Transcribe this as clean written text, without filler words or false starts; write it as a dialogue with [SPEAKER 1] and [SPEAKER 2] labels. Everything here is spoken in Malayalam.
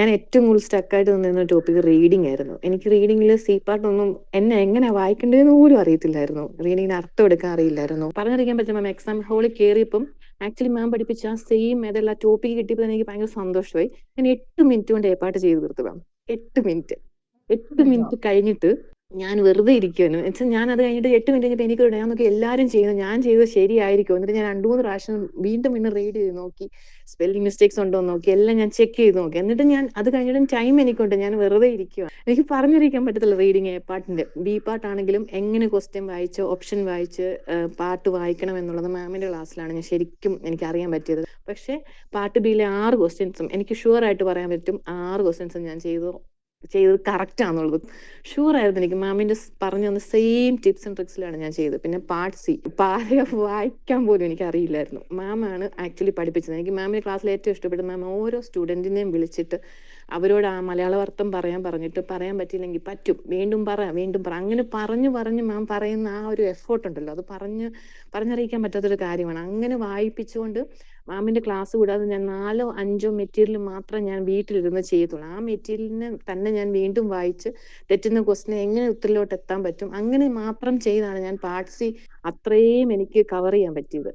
[SPEAKER 1] ഞാൻ ഏറ്റവും കൂടുതൽ സ്റ്റക്കായിട്ട് നിന്നിരുന്ന ടോപ്പിക് റീഡിംഗ് ആയിരുന്നു. എനിക്ക് റീഡിംഗിൽ സി പാർട്ടൊന്നും എന്നെ എങ്ങനെ വായിക്കേണ്ടതെന്ന് പോലും അറിയത്തില്ലായിരുന്നു. റീഡിങ്ങിന് അർത്ഥം എടുക്കാൻ അറിയില്ലായിരുന്നു. പറഞ്ഞറിയിക്കാൻ പറ്റും മാം. എക്സാം ഹാളിൽ കയറിയപ്പം ആക്ച്വലി മാം പഠിപ്പിച്ച ആ സെയിം ഏതെല്ലാം ടോപ്പിക് കിട്ടിയപ്പോൾ എനിക്ക് ഭയങ്കര സന്തോഷമായി. ഞാൻ 8 മിനിറ്റ് കൊണ്ട് ഏപ്പാട്ട് ചെയ്ത് തീർത്തു മാം. 8 മിനിറ്റ്. 8 മിനിറ്റ് കഴിഞ്ഞിട്ട് ഞാൻ വെറുതെ ഇരിക്കുവായിരുന്നു. എന്നുവെച്ചാൽ ഞാൻ അത് കഴിഞ്ഞിട്ട് 8 മിനിറ്റ് കഴിഞ്ഞപ്പോൾ എനിക്ക് ഞാൻ നോക്കി എല്ലാവരും ചെയ്യുന്നത് ഞാൻ ചെയ്തത് ശരിയായിരിക്കും. എന്നിട്ട് ഞാൻ 2-3 പ്രാവശ്യം വീണ്ടും പിന്നെ റീഡ് ചെയ്ത് നോക്കി. സ്പെല്ലിംഗ് മിസ്റ്റേക്സ് ഉണ്ടോ എന്ന് നോക്കി. എല്ലാം ഞാൻ ചെക്ക് ചെയ്ത് നോക്കി. എന്നിട്ട് ഞാൻ അത് കഴിഞ്ഞിട്ടും ടൈം എനിക്കുണ്ട്. ഞാൻ വെറുതെ ഇരിക്കുവാ. എനിക്ക് പറഞ്ഞറിയിക്കാൻ പറ്റത്തില്ല റീഡിങ് എ പാർട്ടിന്റെ. ബി പാർട്ട് ആണെങ്കിലും എങ്ങനെ ക്വസ്റ്റ്യൻ വായിച്ച് ഓപ്ഷൻ വായിച്ച് പാർട്ട് വായിക്കണം എന്നുള്ളത് മാമിന്റെ ക്ലാസ്സിലാണ് ഞാൻ ശരിക്കും എനിക്ക് അറിയാൻ പറ്റിയത്. പക്ഷേ പാർട്ട് ബിയിലെ 6 ക്വസ്റ്റ്യൻസും എനിക്ക് ഷുവർ ആയിട്ട് പറയാൻ പറ്റും 6 ക്വസ്റ്റ്യൻസും ഞാൻ ചെയ്തത് കറക്റ്റ് ആണെന്നുള്ളത് ഷുവർ ആയിരുന്നു എനിക്ക്. മാമിന്റെ പറഞ്ഞു തന്ന സെയിം ടിപ്സ് ആൻഡ് ട്രിക്സിലാണ് ഞാൻ ചെയ്തത്. പിന്നെ പാർട്ട് സി പാരഗ്രാഫ് വായിക്കാൻ പോലും എനിക്ക് അറിയില്ലായിരുന്നു. മാമാണ് ആക്ച്വലി പഠിപ്പിച്ചത്. എനിക്ക് മാമിന്റെ ക്ലാസ്സിൽ ഏറ്റവും ഇഷ്ടപ്പെട്ട മാം ഓരോ സ്റ്റുഡന്റിനെയും വിളിച്ചിട്ട് അവരോട് ആ മലയാള പറഞ്ഞിട്ട് പറയാൻ പറ്റിയില്ലെങ്കിൽ പറ്റും വീണ്ടും പറ അങ്ങനെ പറഞ്ഞു മാം പറയുന്ന ആ ഒരു എഫേർട്ട് ഉണ്ടല്ലോ, അത് പറഞ്ഞറിയിക്കാൻ പറ്റാത്തൊരു കാര്യമാണ്. അങ്ങനെ വായിപ്പിച്ചുകൊണ്ട് മാമിന്റെ ക്ലാസ് കൂടാതെ ഞാൻ 4-5 മെറ്റീരിയൽ മാത്രം ഞാൻ വീട്ടിലിരുന്ന് ചെയ്യത്തുള്ളൂ. ആ മെറ്റീരിയലിനെ തന്നെ ഞാൻ വീണ്ടും വായിച്ച് തെറ്റുന്ന ക്വസ്റ്റിനെ എങ്ങനെ ഉത്തരത്തിലോട്ട് എത്താൻ പറ്റും അങ്ങനെ മാത്രം ചെയ്താണ് ഞാൻ പാർട്ട് സി അത്രയും എനിക്ക് കവർ ചെയ്യാൻ പറ്റിയത്.